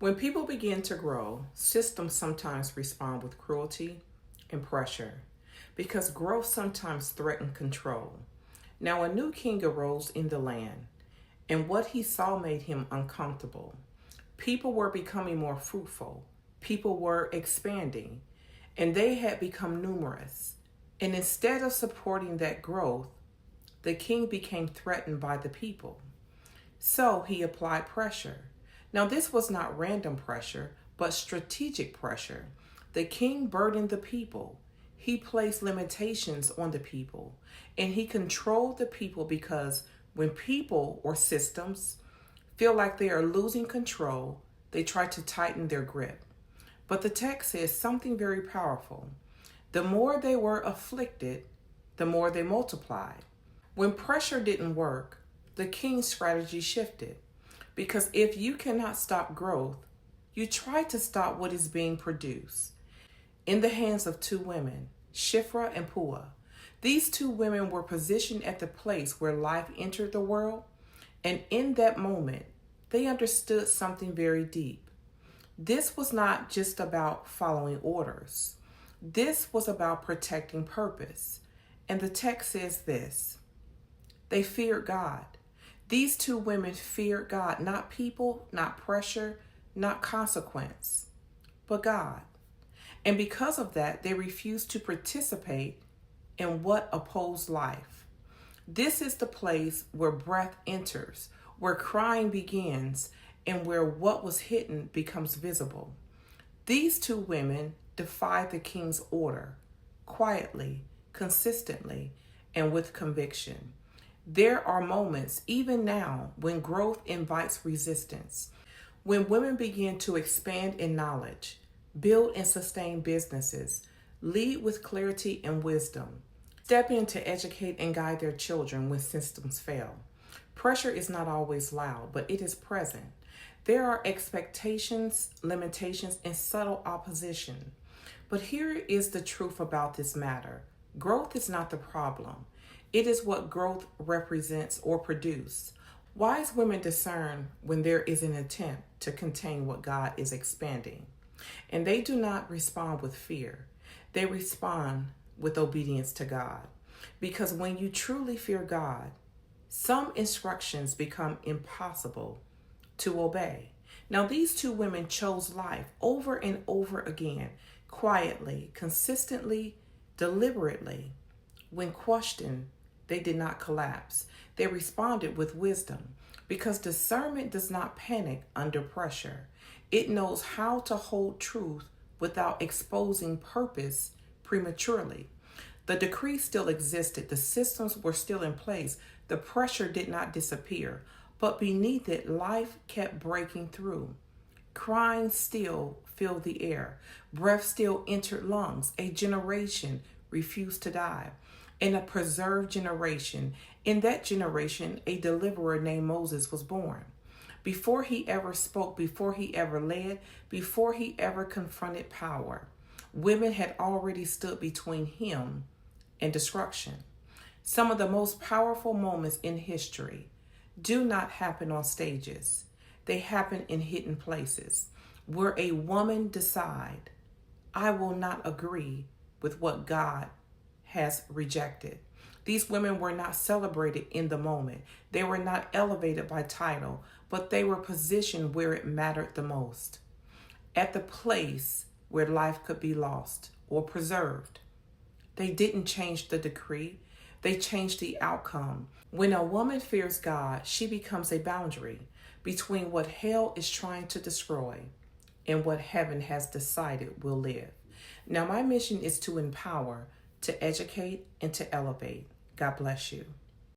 When people begin to grow, systems sometimes respond with cruelty and pressure because growth sometimes threatens control. Now, a new king arose in the land, and what he saw made him uncomfortable. People were becoming more fruitful, people were expanding, and they had become numerous. And instead of supporting that growth, the king became threatened by the people. So he applied pressure. Now, this was not random pressure, but strategic pressure. The king burdened the people. He placed limitations on the people, and he controlled the people because when people or systems feel like they are losing control, they try to tighten their grip. But the text says something very powerful. The more they were afflicted, the more they multiplied. When pressure didn't work, the king's strategy shifted. Because if you cannot stop growth, you try to stop what is being produced. In the hands of two women, Shiphrah and Puah, these two women were positioned at the place where life entered the world, and in that moment, they understood something very deep. This was not just about following orders. This was about protecting purpose. And the text says this: they feared God. These two women feared God, not people, not pressure, not consequence, but God. And because of that, they refused to participate in what opposed life. This is the place where breath enters, where crying begins, and where what was hidden becomes visible. These two women defied the king's order, quietly, consistently, and with conviction. There are moments, even now, when growth invites resistance. When women begin to expand in knowledge, build and sustain businesses, lead with clarity and wisdom, step in to educate and guide their children when systems fail. Pressure is not always loud, but it is present. There are expectations, limitations, and subtle opposition. But here is the truth about this matter. Growth is not the problem. It is what growth represents or produces. Wise women discern when there is an attempt to contain what God is expanding. And they do not respond with fear. They respond with obedience to God. Because when you truly fear God, some instructions become impossible to obey. Now, these two women chose life over and over again, quietly, consistently, deliberately. When questioned, they did not collapse. They responded with wisdom, because discernment does not panic under pressure. It knows how to hold truth without exposing purpose prematurely. The decree still existed. The systems were still in place. The pressure did not disappear, but beneath it, life kept breaking through. Crying still filled the air. Breath still entered lungs. A generation refused to die. In a preserved generation, in that generation, a deliverer named Moses was born. Before he ever spoke, before he ever led, before he ever confronted power, women had already stood between him and destruction. Some of the most powerful moments in history do not happen on stages. They happen in hidden places where a woman decides, I will not agree with what God has rejected. These women were not celebrated in the moment. They were not elevated by title, but they were positioned where it mattered the most, at the place where life could be lost or preserved. They didn't change the decree. They changed the outcome. When a woman fears God, she becomes a boundary between what hell is trying to destroy and what heaven has decided will live. Now, my mission is to empower, to educate, and to elevate. God bless you.